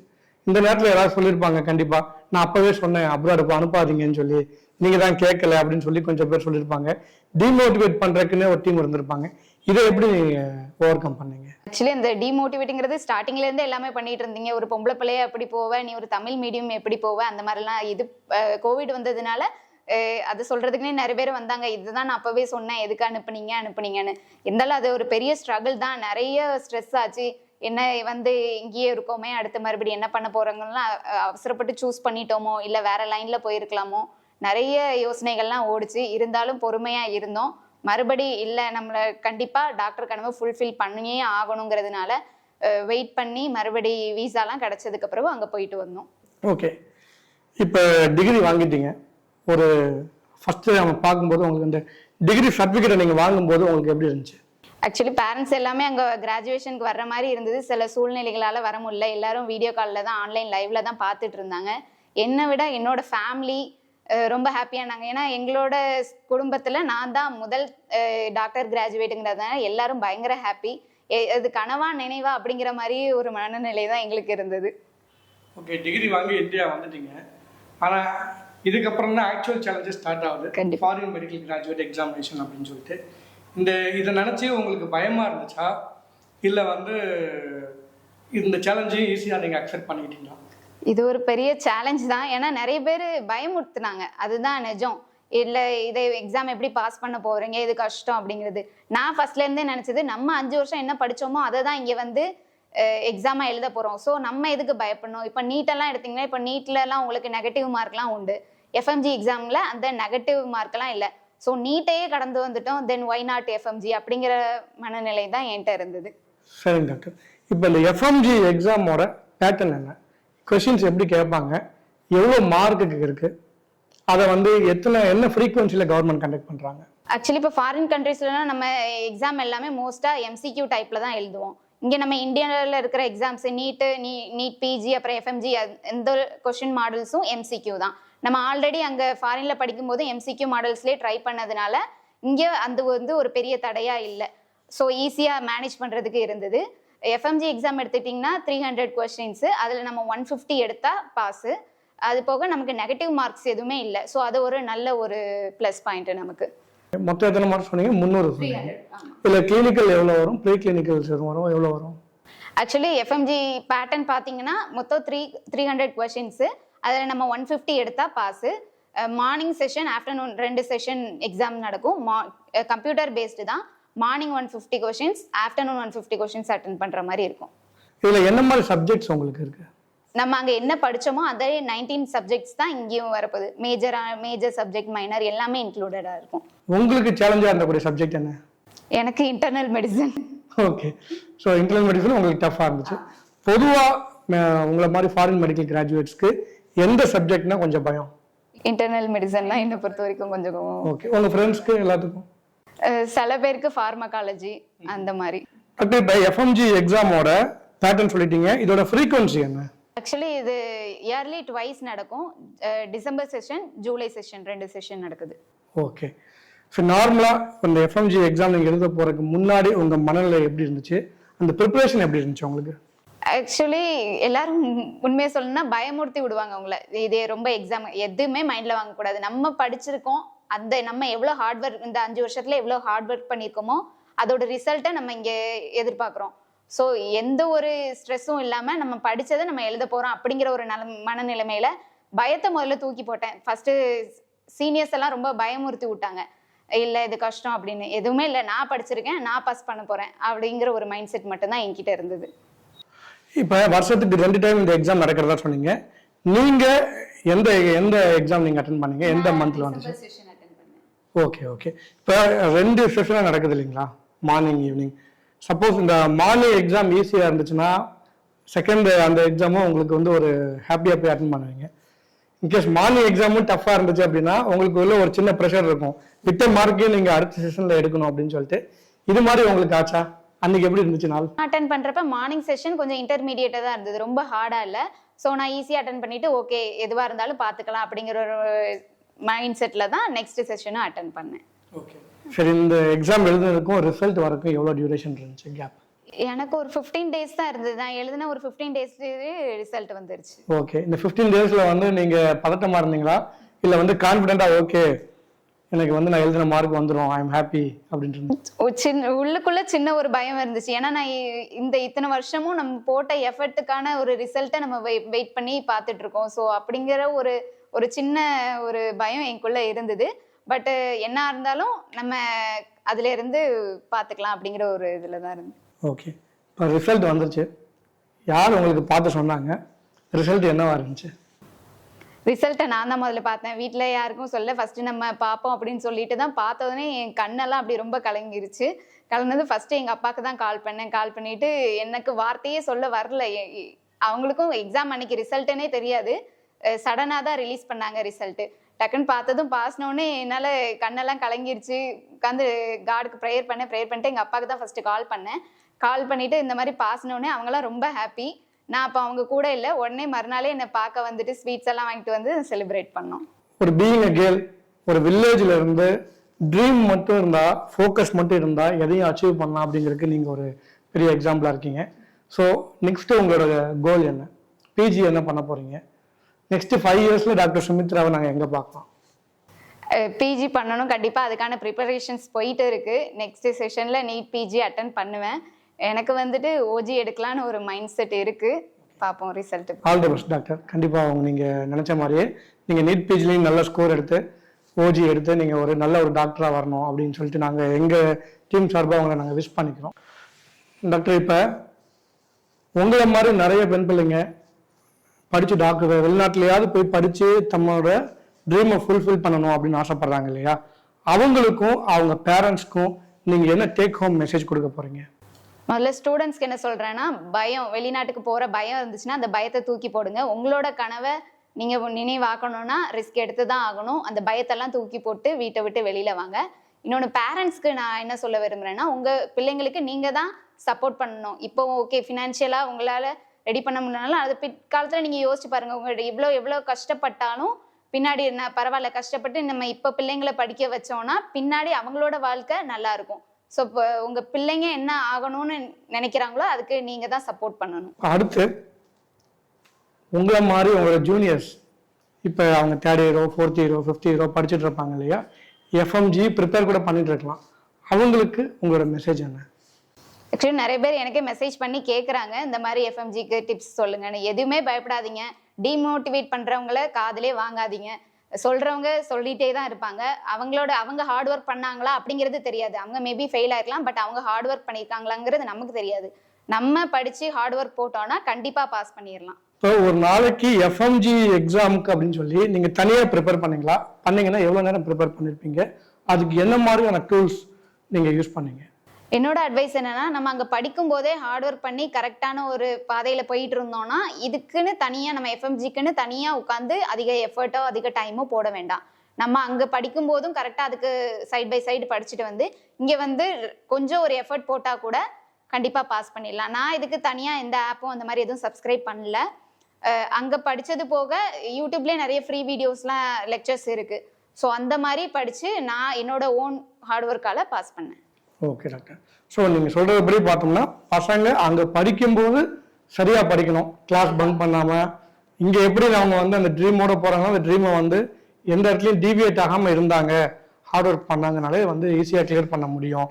இந்த நேரத்தில் யாராவது சொல்லியிருப்பாங்க, கண்டிப்பா நான் அப்பவே சொன்னேன் அப்ராட் அனுப்பாதீங்கன்னு சொல்லி, நீங்க தான் கேட்கல அப்படின்னு சொல்லி கொஞ்சம் பேர் சொல்லியிருப்பாங்க. டிமோட்டிவேட் பண்றதுக்குன்னு ஒரு டீம் இருந்திருப்பாங்க. இதை எப்படி நீங்க ஓவர் கம் பண்ணீங்க? ஆக்சுவலி அந்த டிமோட்டிவேட்டிங்கிறது ஸ்டார்டிங்ல இருந்து எல்லாமே பண்ணிட்டு இருந்தீங்க. ஒரு பொம்பளை பிள்ளைய எப்படி போவ, நீ ஒரு தமிழ் மீடியம் எப்படி போவ, அந்த மாதிரிலாம். இது கோவிட் வந்ததுனால அது சொல்றதுக்குன்னே நிறைய பேர் வந்தாங்க. இதுதான் நான் அப்பவே சொன்னேன், எதுக்கு அனுப்புனீங்கன்னு. இருந்தாலும் அது ஒரு பெரிய ஸ்ட்ரகிள் தான். நிறைய ஸ்ட்ரெஸ் ஆச்சு. என்ன இங்கேயே இருக்கோமே, அடுத்து மறுபடியும் என்ன பண்ண போறோங்கலாம் அவசரப்பட்டு சூஸ் பண்ணிட்டோமோ, இல்லை வேற லைன்ல போயிருக்கலாமோ, நிறைய யோசனைகள்லாம் ஓடிச்சு. இருந்தாலும் பொறுமையா இருந்தோம். மறுபடி இல்லை, நம்மளை கண்டிப்பா டாக்டர் கனவு ஃபுல்ஃபில் பண்ணியே ஆகணுங்கிறதுனால வெயிட் பண்ணி மறுபடி வீசாலாம் கிடைச்சதுக்கு அப்புறம் அங்கே போயிட்டு வந்தோம். ஓகே, இப்போ டிகிரி வாங்கிட்டீங்க. ஒரு ஃபர்ஸ்ட் நம்ம பார்க்கும்போது உங்களுக்கு இந்த டிகிரி சர்டிஃபிகேட்டை நீங்கள் வாங்கும்போது உங்களுக்கு எப்படி இருந்துச்சு? ஆக்சுவலி பேரண்ட்ஸ் எல்லாமே அங்கே கிராஜுவேஷனுக்கு வர்ற மாதிரி இருந்தது. சில சூழ்நிலைகளால் வர முடியல. எல்லாரும் வீடியோ காலில் தான், ஆன்லைன் லைவ்ல தான் பார்த்துட்டு இருந்தாங்க. என்னை விட என்னோட ஃபேமிலி ரொம்ப ஹாப்பியானாங்க. ஏன்னா எங்களோட குடும்பத்தில் நான் தான் முதல் டாக்டர் கிராஜுவேட்டுங்கிறதுனால எல்லாரும் பயங்கர ஹாப்பி. அது கனவா நினைவா அப்படிங்கிற மாதிரி ஒரு மனநிலை தான் எங்களுக்கு இருந்தது. ஓகே, டிகிரி வாங்கி இந்தியா வந்துட்டீங்க. ஆனால் இதுக்கப்புறம் தான் ஆக்சுவல் சேலஞ்சஸ் ஸ்டார்ட் ஆகுது. ஃபாரின் மெடிக்கல் கிராஜுவேட் எக்ஸாமினேஷன் அப்படின்னு சொல்லிட்டு இதை நினச்சி உங்களுக்கு பயமாக இருந்துச்சா, இல்லை இந்த சேலஞ்சையும் ஈஸியாக நீங்கள் அக்செப்ட் பண்ணிக்கிட்டீங்களா? இது ஒரு பெரிய சேலஞ்ச் தான். ஏன்னா நிறைய பேர் பயமுறுத்துனாங்க, அதுதான் நிஜம். இல்லை இதை எக்ஸாம் எப்படி பாஸ் பண்ண போறீங்க, இது கஷ்டம் அப்படிங்கிறது. நான் ஃபர்ஸ்ட்லேருந்தே நினச்சது, நம்ம 5 வருஷம் என்ன படித்தோமோ அதை தான் இங்கே எக்ஸாமாக எழுத போகிறோம். ஸோ நம்ம எதுக்கு பயப்படணும்? இப்போ நீட்டெல்லாம் எடுத்திங்கன்னா, இப்போ நீட்லலாம் உங்களுக்கு நெகட்டிவ் மார்க்லாம் உண்டு. எஃப்எம்ஜி எக்ஸாமில் அந்த நெகட்டிவ் மார்க்கெலாம் இல்லை. ஸோ நீட்டையே கடந்து வந்துட்டோம், தென் ஒய் நாட் எஃப்எம்ஜி அப்படிங்கிற மனநிலை தான் என்கிட்ட இருந்தது. சரிங்க டாக்டர், இப்போ இந்த எஃப்எம்ஜி எக்ஸாமோட பேட்டர்ன் என்ன, கொஸ்டின்ஸ் எப்படி கேட்பாங்க, எவ்வளோ மார்க்குக்கு இருக்கு, அதை என்ன ஃப்ரீக்வன்சியில் கவர்மெண்ட் கண்டக்ட் பண்ணுறாங்க? ஆக்சுவலி இப்போ ஃபாரின் கண்ட்ரீஸ்லாம் நம்ம எக்ஸாம் எல்லாமே மோஸ்ட்டாக எம்சிக்யூ டைப்பில் தான் எழுதுவோம். இங்கே நம்ம இந்தியாவில் இருக்கிற எக்ஸாம்ஸ் நீட் பிஜி அப்புறம் எஃப்எம்ஜி எந்த கொஸ்டின் மாடல்ஸும் எம்சிக்யூ தான். நம்ம ஆல்ரெடி அங்கே ஃபாரினில் படிக்கும்போது எம்சிக்யூ மாடல்ஸ்லேயே ட்ரை பண்ணதுனால இங்கே ஒரு பெரிய தடையாக இல்லை. ஸோ ஈஸியாக மேனேஜ் பண்ணுறதுக்கு இருந்தது. எஃப்எம்ஜி எக்ஸாம் எடுத்துக்கிட்டிங்கன்னா 300 கொஸ்டின்ஸு, அதில் நம்ம 150 எடுத்தால் பாஸு. அது போக நமக்கு நெகட்டிவ் மார்க்ஸ் எதுவுமே இல்லை. ஸோ அது ஒரு நல்ல ஒரு ப்ளஸ் பாயிண்ட் நமக்கு. மொத்தம் எத்தனை மார்க்ஸ் சொன்னீங்க? 300 சொன்னீங்க. இல்லை கிளினிக்கல் எவ்வளோ வரும், ப்ரீ கிளினிக்கல்ஸ் வரும், எவ்வளோ வரும்? ஆக்சுவலி எஃப்எம்ஜி பேட்டர்ன் பார்த்தீங்கன்னா மொத்தம் 300 கொஸ்டின்ஸு, அதில் நம்ம 150 எடுத்தால் pass. Morning session, afternoon 2 session exam நடக்கும். கம்ப்யூட்டர் பேஸ்டு தான். Morning 150 questions, afternoon 150 questions attend பண்ணுற மாதிரி இருக்கும். இதில் என்ன மாதிரி சப்ஜெக்ட்ஸ் உங்களுக்கு இருக்கு? நம்ம அங்கே என்ன படித்தோமோ அதே 19 சப்ஜெக்ட்ஸ் தான் இங்கேயும் வரப்போகுது. மேஜர் சப்ஜெக்ட், மைனர் எல்லாமே இன்க்ளூடடாக இருக்கும். உங்களுக்கு சேலஞ்சாக இருந்தக்கூடிய சப்ஜெக்ட் என்ன? எனக்கு internal medicine. Okay, so internal medicine உங்களுக்கு டஃப்பாக இருந்துச்சு. பொதுவாக உங்களை மாதிரி ஃபாரின் மெடிக்கல் கிராஜுவேட்ஸ்க்கு எந்த சப்ஜெக்ட்னா கொஞ்சம் பயம்? இன்டர்னல் மெடிசன்லாம் என்னை பொறுத்த வரைக்கும் கொஞ்சம். ஓகே, உங்கள் ஃப்ரெண்ட்ஸ்க்கு எல்லாத்துக்கும்? சில பேருக்கு ஃபார்மகாலஜி அந்த மாதிரி. டாக்டர், இப்போ எஃப்எம்ஜி எக்ஸாமோட பேட்டர்ன் சொல்லிட்டீங்க, இதோட ஃப்ரீக்வன்சி என்ன? ஆக்சுவலி இது இயர்லி ட்வைஸ் நடக்கும். December session, July session 2 session நடக்குது. ஓகே, ஸோ நார்மலாக இந்த எஃப்எம்ஜி எக்ஸாம் நீங்கள் எழுத போகிறதுக்கு முன்னாடி உங்கள் மனநிலை எப்படி இருந்துச்சு, அந்த ப்ரிப்பரேஷன் எப்படி இருந்துச்சு உங்களுக்கு? ஆக்சுவலி எல்லாரும் உண்மையை சொல்லணும்னா பயமுறுத்தி விடுவாங்க உங்களை. இது ரொம்ப எக்ஸாம் எதுவுமே மைண்டில் வாங்கக்கூடாது. நம்ம படிச்சிருக்கோம், நம்ம எவ்வளோ ஹார்ட் ஒர்க் இந்த 5 வருஷத்தில் எவ்வளோ ஹார்ட் ஒர்க் பண்ணியிருக்கோமோ அதோட ரிசல்ட்டை நம்ம இங்கே எதிர்பார்க்குறோம். ஸோ எந்த ஒரு ஸ்ட்ரெஸ்ஸும் இல்லாமல் நம்ம படித்ததை நம்ம எழுத போகிறோம் அப்படிங்கிற ஒரு மனநிலைமையில பயத்தை முதல்ல தூக்கி போட்டேன். ஃபஸ்ட்டு சீனியர்ஸ் எல்லாம் ரொம்ப பயமுறுத்தி விட்டாங்க, இல்லை இது கஷ்டம் அப்படின்னு. எதுவுமே இல்லை, நான் படிச்சிருக்கேன், நான் பாஸ் பண்ண போகிறேன் அப்படிங்கிற ஒரு மைண்ட் செட் மட்டும்தான் என்கிட்ட இருந்தது. இப்போ வருஷத்துக்கு 2 டைம் இந்த எக்ஸாம் நடக்கிறதா சொன்னீங்க. நீங்கள் எந்த எக்ஸாம் நீங்கள் அட்டென்ட் பண்ணீங்க, எந்த மந்த்தில் வந்துச்சு? ஓகே ஓகே, இப்போ 2 செஷனாக நடக்குது இல்லைங்களா, மார்னிங் ஈவினிங். சப்போஸ் இந்த மார்னிங் எக்ஸாம் ஈஸியாக இருந்துச்சுன்னா செகண்ட் அந்த எக்ஸாமும் உங்களுக்கு ஒரு ஹாப்பியாக போய் அட்டென்ட் பண்ணுவீங்க. இன்கேஸ் மார்னிங் எக்ஸாமும் டஃப்பாக இருந்துச்சு அப்படின்னா உங்களுக்கு ஒரு சின்ன ப்ரெஷர் இருக்கும், விட்ட மார்க்கையும் நீங்கள் அடுத்த செஷனில் எடுக்கணும் அப்படின்னு சொல்லிட்டு. இது மாதிரி உங்களுக்கு ஆச்சா? அன்னைக்கு எப்படி இருந்துச்சு நாள்? அட்டென்ட் பண்ணுறப்ப மார்னிங் செஷன் கொஞ்சம் இன்டர்மீடியட்டாக தான் இருந்தது, ரொம்ப ஹார்டாக இல்லை. ஸோ நான் ஈஸியாக அட்டென்ட் பண்ணிட்டு ஓகே எதுவாக இருந்தாலும் பார்த்துக்கலாம் அப்படிங்கிற ஒரு மைண்ட் செட்டில் தான் நெக்ஸ்ட் செஷனும் அட்டென்ட் பண்ணேன். ஓகே, சரி. இந்த எக்ஸாம் எழுதுறதுக்கும் ரிசல்ட் வரக்கும் எவ்வளோ டியூரேஷன் இருந்துச்சு கேப்? எனக்கு ஒரு 15 days தான் இருந்தது. நான் எழுதின ஒரு 15 days ரிசல்ட் வந்துருச்சு. ஓகே, இந்த 15 daysல நீங்கள் பதட்டமாக இருந்தீங்களா, இல்லை வந்து கான்ஃபிடென்ட்டாக ஓகே எனக்கு வந்து நான் எழுதின மார்க் வந்துடும் ஐ எம் ஹாப்பி அப்படின்ட்டு உள்ளுக்குள்ள சின்ன ஒரு பயம் இருந்துச்சு. ஏன்னா நான் இத்தனை வருஷமும் நம்ம போட்ட எஃபர்ட்டுக்கான ஒரு ரிசல்ட்டை நம்ம வெயிட் பண்ணி பார்த்துட்டு இருக்கோம். ஸோ அப்படிங்கிற ஒரு ஒரு சின்ன ஒரு பயம் எனக்குள்ள இருந்தது. பட் என்ன இருந்தாலும் நம்ம அதுல இருந்து பார்த்துக்கலாம் அப்படிங்கிற ஒரு இதில் தான் இருந்து. ஓகே, இப்போ ரிசல்ட் வந்துருச்சு. யார் உங்களுக்கு பார்த்து சொன்னாங்க? ரிசல்ட் என்னவா இருந்துச்சு? ரிசல்ட்டை நான் தான் முதல்ல பார்த்தேன். வீட்டில் யாருக்கும் சொல்ல, ஃபர்ஸ்ட் நம்ம பார்ப்போம் அப்படின்னு சொல்லிட்டு தான் பார்த்தோன்னே என் கண்ணெல்லாம் அப்படி ரொம்ப கலங்கிருச்சு. கலந்தது ஃபர்ஸ்ட் எங்கள் அப்பாவுக்கு தான் கால் பண்ணேன். கால் பண்ணிட்டு எனக்கு வார்த்தையே சொல்ல வரல. அவங்களுக்கும் எக்ஸாம் அன்னைக்கு ரிசல்ட்டுன்னே தெரியாது. சடனாக தான் ரிலீஸ் பண்ணாங்க ரிசல்ட்டு. டக்குன்னு பார்த்ததும் பாஸ்னோடனே என்னால் கண்ணெல்லாம் கலங்கிருச்சு. உட்காந்து காடுக்கு ப்ரேயர் பண்ணிட்டு எங்கள் அப்பாவுக்கு தான் ஃபர்ஸ்ட் கால் பண்ணேன். கால் பண்ணிட்டு இந்த மாதிரி பாஸ்னோடனே அவங்களாம் ரொம்ப ஹாப்பி. நான் அப்போ அவங்க கூட இல்லை, உடனே மறுநாளே என்னை பார்க்க வந்துட்டு ஸ்வீட்ஸ் எல்லாம் வாங்கிட்டு வந்து செலிப்ரேட் பண்ணோம். ஒரு பீயிங் அ கேர்ள், ஒரு வில்லேஜில் இருந்து ட்ரீம் மட்டும் இருந்தால், ஃபோக்கஸ் மட்டும் இருந்தால் எதையும் அச்சீவ் பண்ணலாம் அப்படிங்கிறதுக்கு நீங்கள் ஒரு பெரிய எக்ஸாம்பிளாக இருக்கீங்க. ஸோ நெக்ஸ்ட்டு உங்களோட கோல் என்ன? பிஜி என்ன பண்ண போகிறீங்க? நெக்ஸ்ட்டு 5 இயர்ஸில் டாக்டர் சுமித்ராவை நாங்கள் எங்கே பார்க்கலாம்? பிஜி பண்ணணும், கண்டிப்பாக அதுக்கான ப்ரிப்பரேஷன்ஸ் போயிட்டு இருக்கு. நெக்ஸ்ட் செஷனில் நீட் பிஜி அட்டன் பண்ணுவேன். எனக்கு வந்துட்டு ஓஜி எடுக்கலான்னு ஒரு மைண்ட் செட் இருக்கு. பார்ப்போம் result. All the best doctor. கண்டிப்பாக நீங்கள் நினச்ச மாதிரியே நீங்கள் நீட் பிஜிலையும் நல்ல ஸ்கோர் எடுத்து ஓஜி எடுத்து நீங்கள் ஒரு நல்ல ஒரு டாக்டராக வரணும் அப்படின்னு சொல்லிட்டு நாங்கள் எங்கள் டீம் சார்பாக அவங்களை நாங்கள் விஷ் பண்ணிக்கிறோம். டாக்டர், இப்போ உங்களை மாதிரி நிறைய பெண் பிள்ளைங்க படித்து டாக்டர் வெளிநாட்டிலையாவது போய் படித்து தம்மோட ட்ரீமை ஃபுல்ஃபில் பண்ணணும் அப்படின்னு ஆசைப்படுறாங்க இல்லையா? அவங்களுக்கும் அவங்க பேரண்ட்ஸ்க்கும் நீங்கள் என்ன டேக் ஹோம் மெசேஜ் கொடுக்க போகிறீங்க? முதல்ல ஸ்டூடெண்ட்ஸ்க்கு என்ன சொல்றேன்னா, பயம், வெளிநாட்டுக்கு போற பயம் இருந்துச்சுன்னா அந்த பயத்தை தூக்கி போடுங்க. உங்களோட கனவை நீங்க நினைவாக்கணும்னா ரிஸ்க் எடுத்து தான் ஆகணும். அந்த பயத்தெல்லாம் தூக்கி போட்டு வீட்டை விட்டு வெளியில வாங்க. இன்னொன்று, பேரண்ட்ஸ்க்கு நான் என்ன சொல்ல விரும்புறேன்னா, உங்க பிள்ளைங்களுக்கு நீங்க தான் சப்போர்ட் பண்ணணும். இப்போ ஓகே ஃபினான்ஷியலா உங்களால ரெடி பண்ண முடியலனாலும் அது பிற்காலத்துல நீங்க யோசிச்சு பாருங்க. உங்களோட எவ்வளோ கஷ்டப்பட்டாலும் பின்னாடி என்ன பரவாயில்ல, கஷ்டப்பட்டு நம்ம இப்போ பிள்ளைங்களை படிக்க வச்சோம்னா பின்னாடி அவங்களோட வாழ்க்கை நல்லா இருக்கும். ஸோ இப்போ உங்க பிள்ளைங்க என்ன ஆகணும்னு நினைக்கிறாங்களோ அதுக்கு நீங்க தான் சப்போர்ட் பண்ணணும். அடுத்து உங்களை மாதிரி உங்களோட ஜூனியர்ஸ் இப்போ அவங்க 3rd இயரோ 4th இயரோ 5th இயரோ படிச்சுட்டு இருப்பாங்க இல்லையா? எஃப்எம்ஜி ப்ரிப்பேர் கூட பண்ணிட்டு இருக்கலாம். அவங்களுக்கு உங்களோட மெசேஜ் என்ன? ஆக்சுவலி நிறைய பேர் எனக்கே மெசேஜ் பண்ணி கேட்குறாங்க, இந்த மாதிரி எஃப்எம்ஜிக்கு டிப்ஸ் சொல்லுங்கன்னு. எதுவுமே பயப்படாதீங்க. டிமோட்டிவேட் பண்றவங்கள காதலே வாங்காதீங்க. சொல்றவங்க சொல்லிட்டே தான் இருப்பாங்க. அவங்க ஹார்ட் ஒர்க் பண்ணாங்களா அப்படிங்கிறது தெரியாது. அவங்க மேபி ஃபெயில் ஆயிருக்கலாம், பட் அவங்க ஹார்ட் ஒர்க் பண்ணியிருக்காங்களாங்கிறது நமக்கு தெரியாது. நம்ம படிச்சு ஹார்ட் ஒர்க் போட்டோம்னா கண்டிப்பா பாஸ் பண்ணிடலாம். இப்போ ஒரு நாளைக்கு எஃப்எம்ஜி எக்ஸாமுக்கு அப்படின்னு சொல்லி நீங்க தனியா ப்ரிப்பேர் பண்ணீங்களா? பண்ணீங்கன்னா எவ்வளவு நேரம் ப்ரிப்பேர் பண்ணிருப்பீங்க? அதுக்கு என்ன மாதிரியான டூல்ஸ் நீங்க யூஸ் பண்ணீங்க? என்னோட அட்வைஸ் என்னன்னா, நம்ம அங்கே படிக்கும் போதே ஹார்ட் ஒர்க் பண்ணி கரெக்டான ஒரு பாதையில் போயிட்டு இருந்தோம்னா இதுக்குன்னு தனியாக நம்ம எஃப்எம்ஜிக்குன்னு தனியாக உட்காந்து அதிக எஃபர்ட்டோ அதிக டைமோ போட வேண்டாம். நம்ம அங்கே படிக்கும் போதும் கரெக்டாக அதுக்கு சைட் பை சைடு படிச்சுட்டு வந்து இங்கே வந்து கொஞ்சம் ஒரு எஃபர்ட் போட்டால் கூட கண்டிப்பாக பாஸ் பண்ணிடலாம். நான் இதுக்கு தனியாக எந்த ஆப்பும் அந்த மாதிரி எதுவும் சப்ஸ்கிரைப் பண்ணல. அங்கே படித்தது போக யூடியூப்லேயே நிறைய ஃப்ரீ வீடியோஸ்லாம் லெக்சர்ஸ் இருக்குது. ஸோ அந்த மாதிரி படித்து நான் என்னோட ஓன் ஹார்ட் ஒர்க்கால் பாஸ் பண்ணேன். Okay doctor. ஸோ நீங்கள் சொல்கிறபடி பார்த்தோம்னா பசங்க அங்கே படிக்கும்போது சரியாக படிக்கணும், கிளாஸ் பங்க் பண்ணாமல். இங்கே எப்படி அவங்க வந்து அந்த ட்ரீமோட போகிறாங்களோ அந்த ட்ரீமை வந்து எந்த இடத்துலையும் டீவியேட் ஆகாமல் இருந்தாங்க, ஹார்ட் ஒர்க் பண்ணாங்கனாலே வந்து ஈஸியாக கிளியர் பண்ண முடியும்.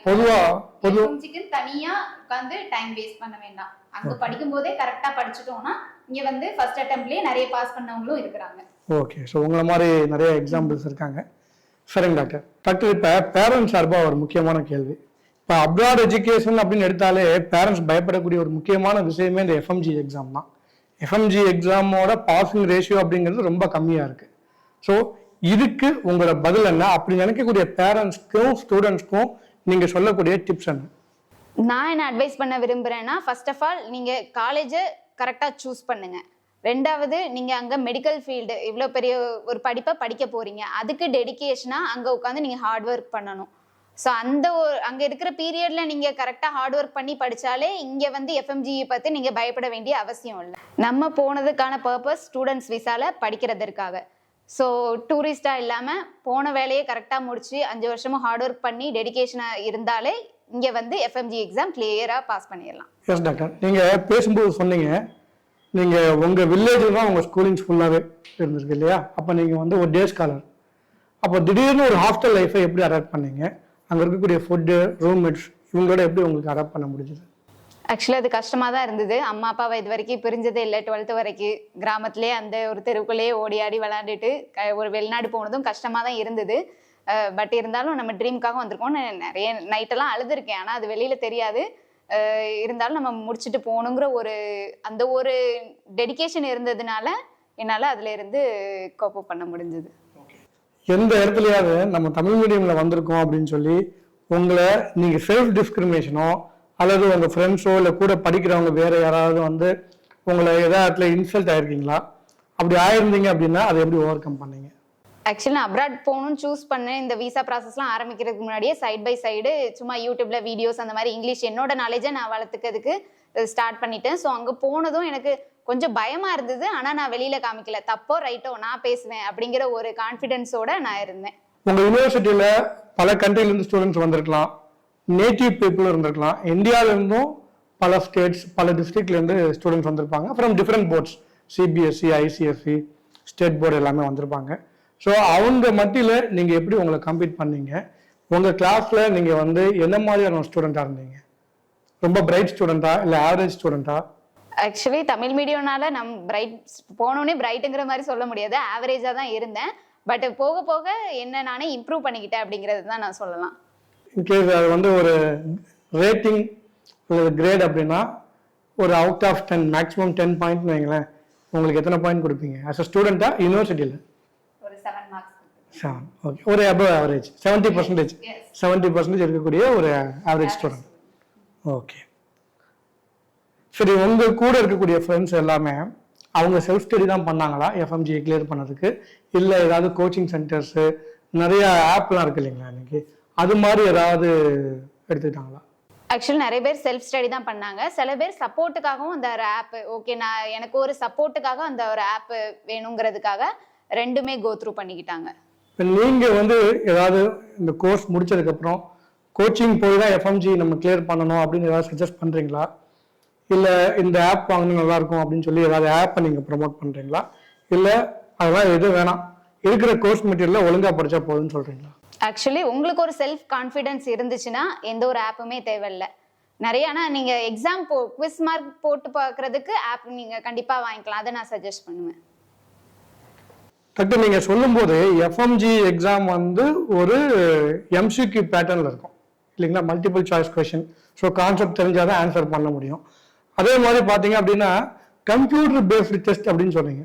பொதுவாக தனியாக உட்காந்து டைம் வேஸ்ட் பண்ண வேண்டாம். அங்கே படிக்கும் போதே கரெக்டாக படிச்சுட்டோம்னா இங்கே வந்து ஃபர்ஸ்ட் அட்டெம்ப்ட்லேயே நிறைய பாஸ் பண்ணவங்களும் இருக்கிறாங்க. ஓகே. ஸோ உங்களை மாதிரி நிறைய எக்ஸாம்பிள்ஸ் இருக்காங்க. சரிங்க டாக்டர். டாக்டர், இப்போ பேரண்ட்ஸ் சார்பாக ஒரு முக்கியமான கேள்வி. இப்போ அப்ராட் எஜுகேஷன் அப்படின்னு எடுத்தாலே பேரண்ட்ஸ் பயப்படக்கூடிய ஒரு முக்கியமான விஷயமே இந்த எஃப்எம்ஜி எக்ஸாம் தான். எஃப்எம்ஜி எக்ஸாமோட பாசிங் ரேஷியோ அப்படிங்கிறது ரொம்ப கம்மியாக இருக்கு. ஸோ இதுக்கு உங்களோட பதில் என்ன? அப்படி நினைக்கக்கூடிய பேரண்ட்ஸ்க்கும் ஸ்டூடெண்ட்ஸ்க்கும் நீங்கள் சொல்லக்கூடிய டிப்ஸ் என்ன? நான் என்ன அட்வைஸ் பண்ண விரும்புகிறேன்னா, ஃபர்ஸ்ட் ஆஃப் ஆல் நீங்கள் காலேஜை கரெக்டாக சூஸ் பண்ணுங்க. ரெண்டாவது, நீங்கள் அங்கே மெடிக்கல் ஃபீல்டு இவ்வளோ பெரிய ஒரு படிப்பை படிக்க போகிறீங்க, அதுக்கு டெடிக்கேஷனாக அங்கே உட்காந்து நீங்கள் ஹார்ட் ஒர்க் பண்ணணும். ஸோ அங்கே இருக்கிற பீரியடில் நீங்கள் கரெக்டாக ஹார்ட் ஒர்க் பண்ணி படித்தாலே இங்கே வந்து எஃப்எம்ஜியை பற்றி நீங்கள் பயப்பட வேண்டிய அவசியம் இல்லை. நம்ம போனதுக்கான பர்பஸ் ஸ்டூடெண்ட்ஸ் விசாவில் படிக்கிறதுக்காக. ஸோ டூரிஸ்டாக இல்லாமல் போன வேலையை கரெக்டாக முடிச்சு 5 வருஷமும் ஹார்ட் ஒர்க் பண்ணி டெடிக்கேஷனாக இருந்தாலே இங்கே வந்து எஃப்எம்ஜி எக்ஸாம் கிளியராக பாஸ் பண்ணிடலாம். Yes doctor. நீங்கள் பேசும்போது சொன்னீங்க நீங்கள் உங்கள் வில்லேஜில் தான் உங்கள் ஸ்கூலிங்ஸ் ஃபுல்லாகவே இருந்திருக்கு இல்லையா? அப்போ நீங்கள் வந்து ஒரு டே ஸ்காலர். அப்போ திடீர்னு ஒரு ஹாஸ்டல் லைஃப்பை எப்படி அடாப்ட் பண்ணீங்க? அங்கே இருக்கக்கூடிய ஃபுட்டு, ரூம்மேட்ஸ் இவங்களோட எப்படி உங்களுக்கு அடாப்ட் பண்ண முடிஞ்சது? ஆக்சுவலி அது கஷ்டமாக தான் இருந்தது. அம்மா அப்பாவை இது வரைக்கும் பிரிஞ்சதே இல்லை. 12th வரைக்கும் கிராமத்துலேயே அந்த ஒரு தெருவுக்குள்ளேயே ஓடி ஆடி விளையாண்டுட்டு ஒரு வெளிநாடு போனதும் கஷ்டமாக தான் இருந்தது. பட் இருந்தாலும் நம்ம ட்ரீமுக்காக வந்திருக்கோம். நிறைய நைட்டெல்லாம் அழுதுருக்கேன், ஆனால் அது வெளியில் தெரியாது. இருந்தாலும் நம்ம முடிச்சுட்டு போகணுங்கிற அந்த ஒரு டெடிகேஷன் இருந்ததுனால என்னால் அதில் இருந்து கோப்பப் பண்ண முடிஞ்சது. எந்த இடத்துலையாவது நம்ம தமிழ் மீடியமில் வந்திருக்கோம் அப்படின்னு சொல்லி உங்களை நீங்கள் செல்ஃப் டிஸ்கிரிமினேஷனோ அல்லது உங்கள் ஃப்ரெண்ட்ஸோ இல்லை கூட படிக்கிறவங்க வேறு யாராவது வந்து உங்களை எதாவது இன்சல்ட் ஆயிருக்கீங்களா? அப்படி ஆயிருந்தீங்க அப்படின்னா அதை எப்படி ஓவர் கம் பண்ணீங்க? ஆக்சுவலி நான் அப்ராட் போகணும்னு சூஸ் பண்ணேன். இந்த விசா ப்ராசஸ்லாம் ஆரம்பிக்கிறதுக்கு முன்னாடியே சைட் பை சைடு சும்மா யூடியூப்ல வீடியோஸ் அந்த மாதிரி இங்கிலீஷ் என்னோட நாலேஜை நான் வளர்த்துக்கிறதுக்கு ஸ்டார்ட் பண்ணிட்டேன். ஸோ அங்கே போனதும் எனக்கு கொஞ்சம் பயமா இருந்தது. ஆனால் நான் வெளியில காமிக்கல, தப்போ ரைட்டோ நான் பேசுவேன் அப்படிங்கிற ஒரு கான்ஃபிடென்ஸோட நான் இருந்தேன். உங்கள் யூனிவர்சிட்டியில் பல கண்ட்ரிலேருந்து ஸ்டூடெண்ட்ஸ் வந்திருக்கலாம், நேட்டிவ் பீப்புள் இருந்திருக்கலாம், இந்தியாவிலேருந்தும் பல ஸ்டேட்ஸ் பல டிஸ்ட்ரிக்ட்லேருந்து ஸ்டூடெண்ட்ஸ் வந்திருப்பாங்க. From different boards, CBSE, ICSE, state board எல்லாமே வந்திருப்பாங்க. ஸோ அவங்க மத்தியில் நீங்கள் எப்படி உங்களை கம்பீட் பண்ணீங்க? உங்கள் கிளாஸில் நீங்கள் வந்து என்ன மாதிரியான ஸ்டூடெண்ட்டாக இருந்தீங்க? ரொம்ப பிரைட் ஸ்டூடெண்ட்டா இல்லை ஆவரேஜ் ஸ்டூடெண்ட்டா? ஆக்சுவலி தமிழ் மீடியம்னால பிரைட் போனோடனே பிரைட்டுங்கிற மாதிரி சொல்ல முடியாது, ஆவரேஜாக தான் இருந்தேன். பட் போக போக என்ன நானே இம்ப்ரூவ் பண்ணிக்கிட்டேன் அப்படிங்கிறது தான் நான் சொல்லலாம். இன்கேஸ் அது வந்து ஒரு ரேட்டிங் அல்லது கிரேட் அப்படின்னா ஒரு அவுட் ஆஃப் 10 மேக்ஸிமம் 10 பாயிண்ட் வைங்களேன், உங்களுக்கு எத்தனை பாயிண்ட் கொடுப்பீங்க ஆஸ் அ ஸ்டூடெண்ட்டா யூனிவர்சிட்டியில்? ஒரு 7 மார்க்ஸ். 7. ஓகே. ஒரு அபவ் ஆவரேஜ் 70% இருக்கக்கூடிய ஒரு ஆவரேஜ் ஸ்டூடெண்ட். ஓகே. சரி, உங்கள் கூட இருக்கக்கூடிய ஃப்ரெண்ட்ஸ் எல்லாமே அவங்க செல்ஃப் ஸ்டடி தான் பண்ணாங்களா எஃப்எம்ஜியை கிளியர் பண்ணதுக்கு? இல்லை ஏதாவது கோச்சிங் சென்டர்ஸு நிறைய ஆப்லாம் இருக்கு இல்லைங்களா இன்னைக்கு, அது மாதிரி ஏதாவது எடுத்துக்கிட்டாங்களா? ஆக்சுவலி நிறைய பேர் செல்ஃப் ஸ்டடி தான் பண்ணாங்க. சில பேர் சப்போர்ட்டுக்காகவும் அந்த ஒரு ஆப், ஓகே நான் எனக்கு ஒரு சப்போர்ட்டுக்காக அந்த ஒரு ஆப் வேணுங்கிறதுக்காக ரெண்டுமே கோ த்ரூ பண்ணிக்கிட்டாங்க. இப்போ நீங்கள் வந்து ஏதாவது இந்த கோர்ஸ் முடிச்சதுக்கப்புறம் கோச்சிங் போய் தான் எஃப்எம்ஜி நம்ம கிளியர் பண்ணணும் அப்படின்னு ஏதாவது சஜஸ்ட் பண்ணுறீங்களா? இல்லை இந்த ஆப் வாங்கினா நல்லாயிருக்கும் அப்படின்னு சொல்லி ஏதாவது ஆப்பை நீங்கள் ப்ரமோட் பண்ணுறீங்களா? இல்லை அதெல்லாம் எதுவும் வேணாம், இருக்கிற கோர்ஸ் மெட்டீரியலில் ஒழுங்காக படித்தா போதுன்னு சொல்கிறீங்களா? ஆக்சுவலி உங்களுக்கு ஒரு செல்ஃப் கான்ஃபிடென்ஸ் இருந்துச்சுன்னா எந்த ஒரு ஆப்புமே தேவையில்லை. நிறைய ஆனால் நீங்கள் எக்ஸாம் குவிஸ் மார்க் போட்டு பார்க்குறதுக்கு ஆப் நீங்கள் கண்டிப்பாக வாங்கிக்கலாம், அதை நான் சஜஸ்ட் பண்ணுவேன். டாக்டர், நீங்கள் சொல்லும்போது எஃப்எம்ஜி எக்ஸாம் வந்து ஒரு எம்சிக்யூ பேட்டர்னில் இருக்கும் இல்லைங்களா, multiple choice question. So concept தெரிஞ்சால் தான் ஆன்சர் பண்ண முடியும். அதே மாதிரி பார்த்தீங்க அப்படின்னா கம்ப்யூட்டர் பேஸ்டு டெஸ்ட் அப்படின்னு சொன்னீங்க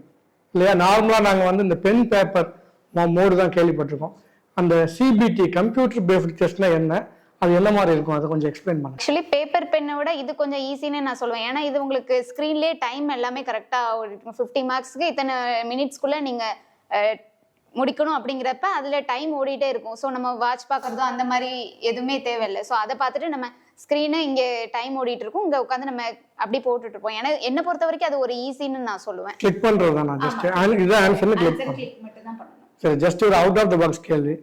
இல்லையா? நார்மலாக நாங்கள் வந்து இந்த பென் பேப்பர் மோடு தான் கேள்விப்பட்டிருக்கோம். அந்த சிபிடி கம்ப்யூட்டர் பேஸ்டு டெஸ்ட்னா என்ன, அது என்ன மாதிரி இருக்கும், அதை கொஞ்சம் எக்ஸ்பிளைன் பண்ணுங்க. ஆக்சுவலி பேப்பர் பெண்ணை விட இது கொஞ்சம் ஈஸின்னு நான் சொல்லுவேன். ஏன்னா இது உங்களுக்கு ஸ்க்ரீன்லேயே டைம் எல்லாமே கரெக்டாக 50 மார்க்ஸ்க்கு இத்தனை மினிட்ஸ்க்குள்ளே நீங்கள் முடிக்கணும் அப்படிங்கிறப்ப அதில் டைம் ஓடிட்டே இருக்கும். ஸோ நம்ம வாட்ச் பார்க்குறதோ அந்த மாதிரி எதுவுமே தேவையில்லை. ஸோ அதை பார்த்துட்டு நம்ம ஸ்க்ரீனு இங்கே டைம் ஓடிட்டு இருக்கும், இங்கே உட்காந்து நம்ம அப்படி போட்டுட்டு இருப்போம். ஏன்னா என்னை பொறுத்த வரைக்கும் அது ஒரு ஈஸின்னு நான் சொல்லுவேன். கிளிக் பண்ணுறது தான், நான் ஜஸ்ட் இதான் ஆன்சர்னு கிளிக் மட்டும் தான் பண்ணணும். சரி, ஜஸ்ட் ஒரு அவுட் ஆஃப் த பாக்ஸ் கேள்வி.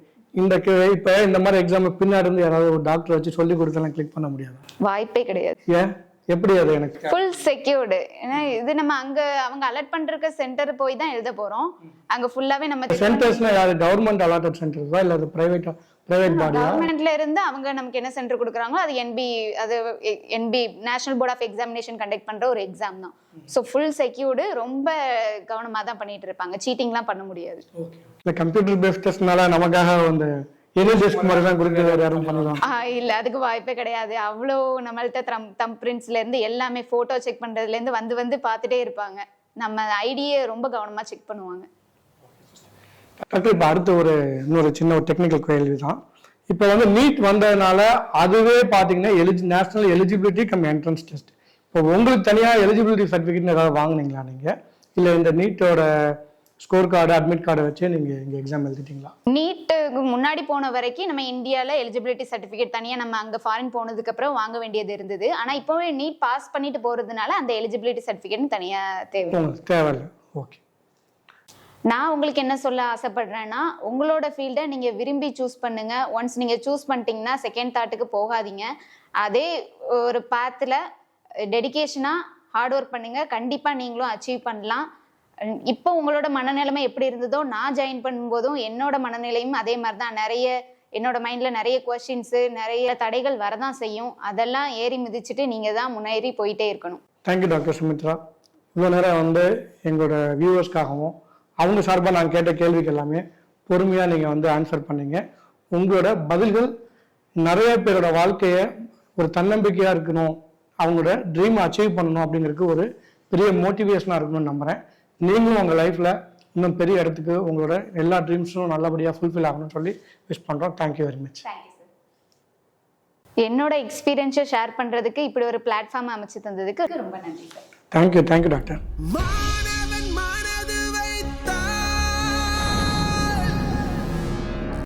இப்போ இந்த மாதிரி எக்ஸாம் பின்னாடி இருந்து யாராவது ஒரு டாக்டர் வச்சு சொல்லி கொடுத்தெல்லாம் கிளிக் பண்ண முடியாது? வாய்ப்பே கிடையாது. ஏன், எப்படி? அது எனக்கு ஃபுல் செக்யூர்டு. ஏன்னா இது நம்ம அங்க அவங்க அலர்ட் பண்ற சென்டர் போய் தான் எழுத போறோம். அங்க ஃபுல்லாவே நம்ம சென்டர்ஸ்னா யாரு, கவர்மெண்ட் அலாட்டட் சென்டர்ஸா இல்ல அது பிரைவேட் பாடியா? கவர்மெண்ட்ல இருந்து அவங்க நமக்கு என்ன சென்டர் கொடுக்குறாங்களோ அது NB national board of examination conduct பண்ற ஒரு எக்ஸாம் தான். ஸோ ஃபுல் செக்யூர்டு, ரொம்ப கவனமா தான் பண்ணிட்டு இருப்பாங்க, சீட்டிங்லாம் பண்ண முடியாது. இந்த கம்ப்யூட்டர் பேஸ்ட் டெஸ்ட்னால நமக்காக வந்து இல்ல, அதுக்கு வாய்ப்பே கிடையாது. அவ்வளோ நம்மள்ட்ட தம் பிரிண்ட்ஸ்ல இருந்து எல்லாமே போட்டோ செக் பண்றதுல இருந்து வந்து பார்த்துட்டே இருப்பாங்க. நம்ம ஐடியை ரொம்ப கவனமா செக் பண்ணுவாங்க. இப்போ அடுத்து இன்னொரு சின்ன ஒரு டெக்னிக்கல் கேள்வி தான். இப்போ வந்து நீட் வந்ததுனால அதுவே பார்த்தீங்கன்னா national eligibility come entrance test. இப்போ உங்களுக்கு தனியாக எலிஜிபிலிட்டி சர்டிஃபிகேட் ஏதாவது வாங்கினீங்களா நீங்கள்? இல்லை இந்த நீட்டோட ஸ்கோர் கார்டு அட்மிட் கார்டை வச்சு நீங்கள் இங்கே எக்ஸாம் எழுதிட்டீங்களா? நீட்டுக்கு முன்னாடி போன வரைக்கும் நம்ம இந்தியாவில் எலிஜிபிலிட்டி சர்டிஃபிகேட் தனியாக நம்ம அங்கே ஃபாரின் போனதுக்கு அப்புறம் வாங்க வேண்டியது இருந்தது. ஆனால் இப்போவே நீட் பாஸ் பண்ணிட்டு போகிறதுனால அந்த எலிஜிபிலிட்டி சர்டிஃபிகேட் தனியாக தேவையில்லை. ஓகே. நான் உங்களுக்கு என்ன சொல்ல ஆசைப்படுறேன்னா, உங்களோட ஃபீல்டை நீங்கள் விரும்பி சூஸ் பண்ணுங்க. ஒன்ஸ் நீங்கள் சூஸ் பண்ணிட்டீங்கன்னா செகண்ட் தாட்டுக்கு போகாதீங்க. அதே ஒரு பாத்தில் டெடிகேஷனாக ஹார்ட் ஒர்க் பண்ணுங்க, கண்டிப்பா நீங்களும் அச்சீவ் பண்ணலாம். இப்போ உங்களோட மனநிலைமை எப்படி இருந்ததோ, நான் ஜாயின் பண்ணும்போதும் என்னோட மனநிலையும் அதே மாதிரி தான். என்னோட மைண்ட்ல நிறைய கொஸ்டின்ஸு, நிறைய தடைகள் வரதான் செய்யும். அதெல்லாம் ஏறி மிதிச்சுட்டு நீங்க தான் முன்னேறி போயிட்டே இருக்கணும். Thank you doctor Sumitra. இவ்வளோ நேரம் எங்களோட வியூவர்ஸ்க்காகவும் அவங்க சார்பாக நான் கேட்ட கேள்விக்கு எல்லாமே பொறுமையாக நீங்கள் ஆன்சர் பண்ணீங்க. உங்களோட பதில்கள் நிறைய பேரோட வாழ்க்கையை ஒரு தன்னம்பிக்கையாக இருக்கணும், அவங்களோட ட்ரீமை அச்சீவ் பண்ணணும் அப்படிங்கிறதுக்கு ஒரு பெரிய மோட்டிவேஷனாக இருக்கணும்னு நம்புகிறேன். நீங்களும் உங்கள் லைஃப்பில் இன்னும் பெரிய இடத்துக்கு உங்களோட எல்லா ட்ரீம்ஸும் நல்லபடியாக ஃபுல்ஃபில் ஆகணும்னு சொல்லி விஷ் பண்ணுறோம். Thank you very much. என்னோட எக்ஸ்பீரியன்ஸை ஷேர் பண்ணுறதுக்கு இப்படி ஒரு பிளாட்ஃபார்ம் அமைச்சு தந்ததுக்கு ரொம்ப நன்றி சார். Thank you doctor.